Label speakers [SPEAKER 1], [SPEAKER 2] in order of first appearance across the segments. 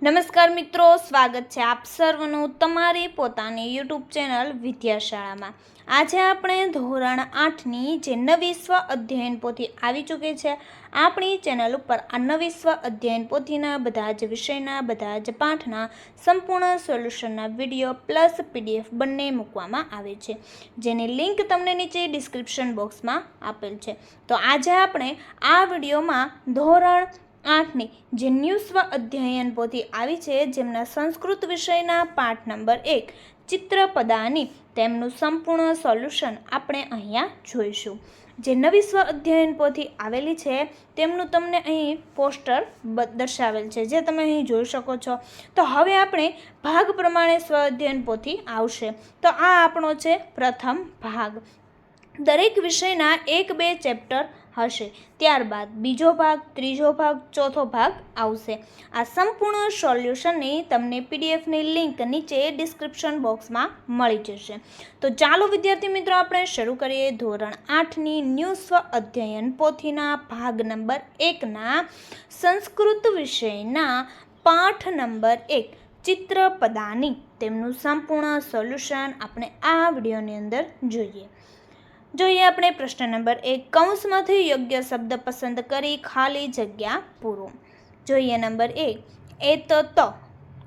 [SPEAKER 1] નમસ્કાર મિત્રો, સ્વાગત છે આપ સર્વનું તમારી પોતાની યુટ્યુબ ચેનલ વિદ્યાશાળામાં। આજે આપણે ધોરણ 8ની જે નવી સ્વ અધ્યયન પોથી આવી ચૂકી છે આપણી ચેનલ ઉપર આ નવી સ્વ અધ્યયન પોથીના બધા જ વિષયના બધા જ પાઠના સંપૂર્ણ સોલ્યુશનના વિડીયો પ્લસ PDF બંને મૂકવામાં આવે છે, જેની લિંક તમને નીચે ડિસ્ક્રિપ્શન બોક્સમાં આપેલ છે। તો આજે આપણે આ વિડીયોમાં ધોરણ 8ની જે ન્યૂ સ્વ અધ્યયન પોથી આવી છે જેમના સંસ્કૃત વિષયના પાઠ નંબર 1 ચિત્રપદાની તેમનું સંપૂર્ણ સોલ્યુશન આપણે અહીંયા જોઈશું। જે નવી સ્વ અધ્યયન પોથી આવેલી છે તેમનું તમને અહીં પોસ્ટર દર્શાવેલ છે, જે તમે અહીં જોઈ શકો છો। તો હવે આપણે ભાગ પ્રમાણે સ્વ અધ્યયન પોથી આવશે। તો આ આપણો છે પ્રથમ ભાગ। દરેક વિષયના 1-2 ચેપ્ટર હશે, ત્યારબાદ બીજો ભાગ, ત્રીજો ભાગ, ચોથો ભાગ આવશે। આ સંપૂર્ણ સોલ્યુશનની તમને PDFની લિંક નીચે ડિસ્ક્રિપ્શન બોક્સમાં મળી જશે। તો ચાલો વિદ્યાર્થી મિત્રો આપણે શરૂ કરીએ ધોરણ 8ની ન્યૂ સ્વ અધ્યયન પોથીના ભાગ નંબર 1ના સંસ્કૃત વિષયના પાઠ નંબર 1 ચિત્રપદાની તેમનું સંપૂર્ણ સોલ્યુશન આપણે આ વિડીયોની અંદર જોઈએ। આપણે પ્રશ્ન નંબર 1, કૌંસમાંથી યોગ્ય શબ્દ પસંદ કરી ખાલી જગ્યા પૂરો। નંબર 1, એત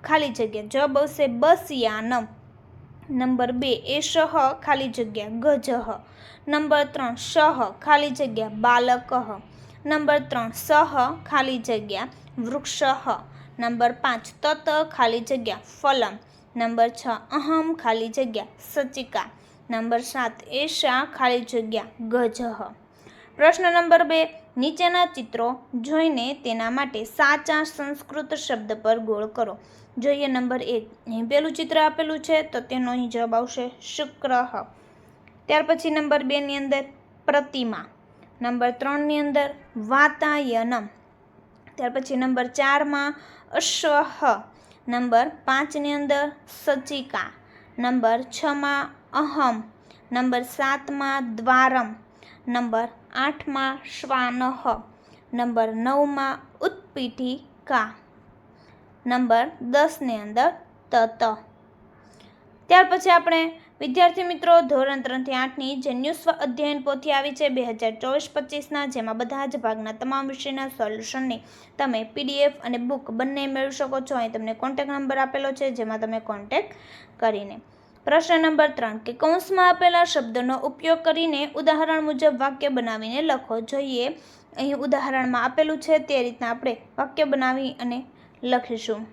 [SPEAKER 1] ખાલી જગ્યા, જવાબ આવશે બસયાનમ। નંબર 2, એષઃ ખાલી જગ્યા ગજઃ। નંબર 3, શઃ ખાલી જગ્યા બાલકઃ। નંબર 3, સઃ ખાલી જગ્યા વૃક્ષઃ। નંબર 5, તત ખાલી જગ્યા ફલમ। નંબર 6, અહમ ખાલી જગ્યા સચિકા। નંબર 7, એષા ખાલી જગ્યા ગજઃ। પ્રશ્ન નંબર 2, નીચેના ચિત્રો જોઈને તેના માટે સાચા સંસ્કૃત શબ્દ પર ગોળ કરો। નંબર 1, અહીં પહેલું ચિત્ર આપેલું છે તો તેનો અહીં જવાબ આવશે શુક્રઃ। ત્યાર પછી નંબર 2 ની અંદર પ્રતિમા। નંબર 3 ની અંદર વાતાયનમ। ત્યાર પછી નંબર 4માં અશ્વઃ। નંબર 5 ની અંદર સચિકા। નંબર 6માં અહમ। નંબર 7માં દ્વારમ। નંબર 8માં શ્વાનઃ। નંબર 9માં ઉત્પીઠિકા। નંબર 10 ની અંદર તત। ત્યાર પછી આપણે વિદ્યાર્થી મિત્રો ધોરણ 3 થી 8ની જે ન્યૂ સ્વ અધ્યયન પોથી આવી છે 2024-25ના, જેમાં બધા જ ભાગના તમામ વિષયના સોલ્યુશનની તમે PDF અને બુક બંને મેળવી શકો છો। અહીં તમને કોન્ટેક્ટ નંબર આપેલો છે, જેમાં તમે કોન્ટેક્ટ કરીને પ્રશ્ન નંબર 3, કે કૌંસમાં આપેલા શબ્દોનો ઉપયોગ કરીને ઉદાહરણ મુજબ વાક્ય બનાવીને લખો। અહીં ઉદાહરણમાં આપેલું છે તે રીતના આપણે વાક્ય બનાવી અને લખીશું।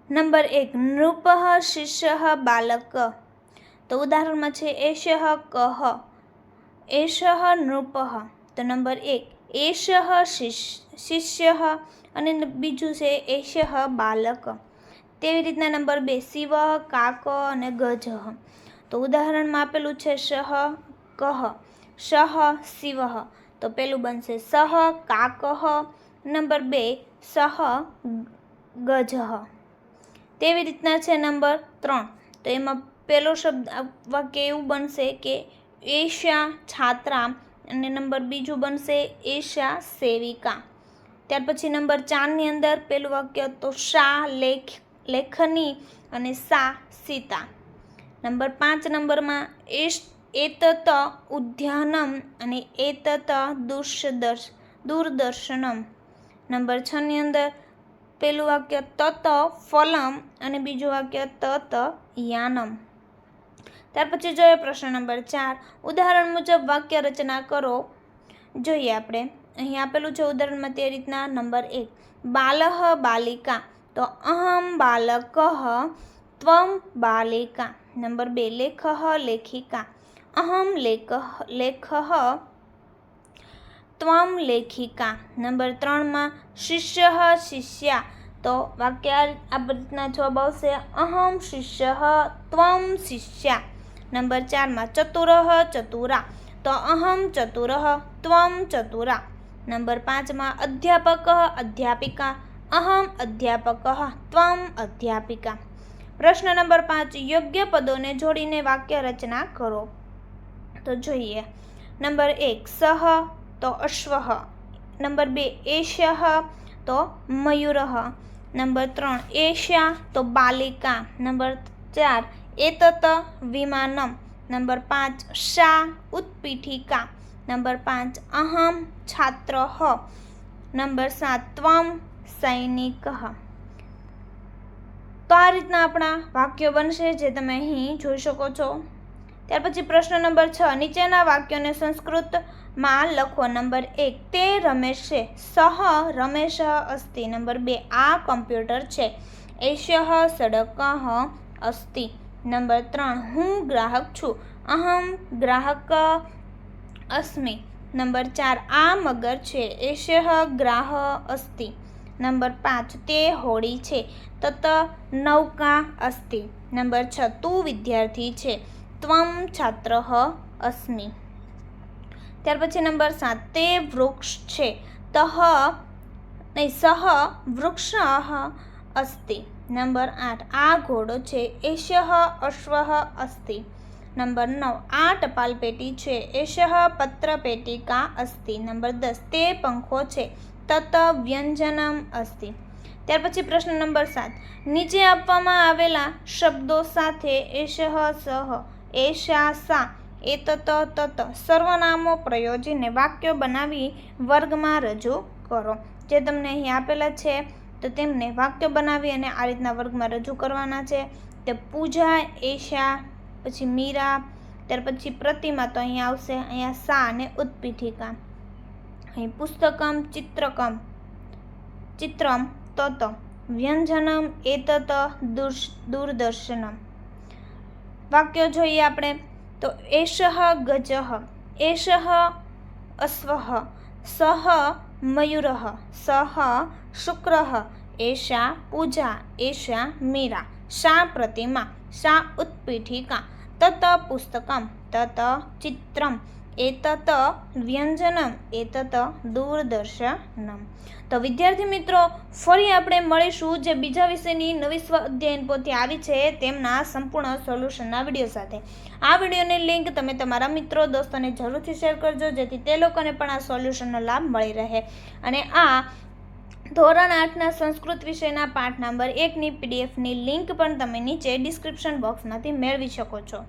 [SPEAKER 1] નંબર 1, નૃપઃ શિષ્યઃ બાલક। તો ઉદાહરણમાં છે એષઃ કઃ, એષઃ નૃપઃ। તો નંબર 1, એષઃ શિષ્યઃ અને બીજું છે એષઃ બાલક। તેવી રીતના નંબર 2, શિવઃ કાક અને ગજઃ। તો ઉદાહરણમાં આપેલું છે શઃ કઃ, શઃ શિવઃ। તો પેલું બનશે સઃ કાકઃ, નંબર 2 સઃ ગજઃ। તેવી રીતના છે નંબર 3, તો એમાં પેલો શબ્દ વાક્ય એવું બનશે કે એષા છાત્રા અને નંબર બીજું બનશે એષા સેવિકા। ત્યાર પછી નંબર 4 ની અંદર પેલું વાક્ય તો શા લેખની અને સા સીતા। નંબર 5 નંબરમાં એતત ઉદ્યાનમ અને એતત દૂરદર્શનમ। નંબર 6 ની અંદર પેલું વાક્ય તત ફલમ અને બીજું વાક્ય તત યાનમ। ત્યાર પછી જોઈએ પ્રશ્ન નંબર 4, ઉદાહરણ મુજબ વાક્ય રચના કરો। આપણે અહીં આપેલું છે ઉદાહરણમાં તે રીતના। નંબર 1, બાલઃ બાલિકા, તો અહમ બાલકઃ ત્વમ બાલિકા। નંબર 2, લેખઃ લેખિકા, અહમ લેખઃ ત્વમ લેખિકા। નંબર 3માં શિષ્યઃ શિષ્યા, તો વાક્ય આ રીતના જવાબ આવશે અહમ શિષ્યઃ ત્વમ શિષ્યા। નંબર 4માં ચતુરઃ ચતુરા, તો અહમ ચતુરઃ ત્વમ ચતુરા। નંબર 5માં અધ્યાપક અધ્યાપિકા, અહમ અધ્યાપકઃ ત્વમ અધ્યાપિકા। પ્રશ્ન નંબર 5, યોગ્ય પદોને જોડીને વાક્ય રચના કરો। તો નંબર 1, સઃ તો અશ્વઃ। નંબર 2, એષઃ તો મયુરઃ. નંબર 3 એષ્યા તો બાલિકા. નંબર 4 એતત વિમાનમ. નંબર 5 શા ઉત્પીઠિકા. નંબર 5 અહમ છાત્રઃ. નંબર 7 ત્વમ સૈનિકઃ. તો આ રીતના આપણા વાક્યો બનશે, જે તમે અહીં જોઈ શકો છો. ત્યાર પછી પ્રશ્ન નંબર 6, નીચેના વાક્યોને સંસ્કૃતમાં લખો. નંબર 1 તે રમેશ છે. સહ રમેશ અસ્તિ. નંબર 2 આ કમ્પ્યુટર છે. એષ્યઃ સડકઃ અસ્તિ. નંબર 3 હું ગ્રાહક છું. અહમ ગ્રાહક અસ્મિ. નંબર 4 આ મગર છે. એષ્યઃ ગ્રાહ અસ્તિ. નંબર 5 તે હોડી છે. તત નૌકા અસ્તિ. નંબર 6 તું વિદ્યાર્થી છે. ત્વમ છાત્રઃ અસ્મિ. ત્યાર પછી નંબર 7 તે વૃક્ષ છે. સહ વૃક્ષઃ અસ્તિ. નંબર 8 આ ઘોડો છે. એષ્યઃ અશ્વઃ અસ્તિ. નંબર 9 આ ટપાલ પેટી છે. એષ્યઃ પત્ર પેટિકા અસ્તિ. નંબર 10 તે પંખો છે. તત વ્યંજનમ અસ્તિ. ત્યાર પછી પ્રશ્ન નંબર 7, નીચે આપવામાં આવેલા શબ્દો સાથે એષ્યઃ સહ, એષ્યા સા, એતત તત સર્વનામો પ્રયોજીને વાક્યો બનાવી વર્ગમાં રજૂ કરો. જે તમને અહીં આપેલા છે તો તેમને વાક્યો બનાવી અને આ રીતના વર્ગમાં રજૂ કરવાના છે. તે પૂજા, એશા, પછી મીરા, ત્યાર પછી પ્રતિમા તો અહીંયા આવશે. અહીંયા સા અને ઉત્પીઠિકા. અહીં પુસ્તકમ, ચિત્રમ તત, વ્યંજનમ એતત, દૂરદર્શનમ. વાક્યો જોઈએ આપણે તો એષઃ ગજઃ, એષઃ અશ્વઃ, સઃ મયુરઃ, સઃ શુક્રઃ, એષા પૂજા, એષા મીરા, સા પ્રતિમા, સા ઉત્પીઠિકા, તત પુસ્તકમ, તત ચિત્રમ, એતત વ્યંજનમ, એતત દૂરદર્શનમ. તો વિદ્યાર્થી મિત્રો, ફરી આપણે મળીશું જે બીજા વિષયની નવી સ્વ અધ્યયન પોથી આવી છે તેમના સંપૂર્ણ સોલ્યુશનના વિડીયો સાથે. આ વિડીયોની લિંક તમે તમારા મિત્રો દોસ્તોને જરૂરથી શેર કરજો, જેથી તે લોકોને પણ આ સોલ્યુશનનો લાભ મળી રહે. અને આ ધોરણ 8ના સંસ્કૃત વિષયના પાઠ નંબર 1ની પીડીએફની લિંક પણ તમે નીચે ડિસ્ક્રિપ્શન બોક્સમાંથી મેળવી શકો છો.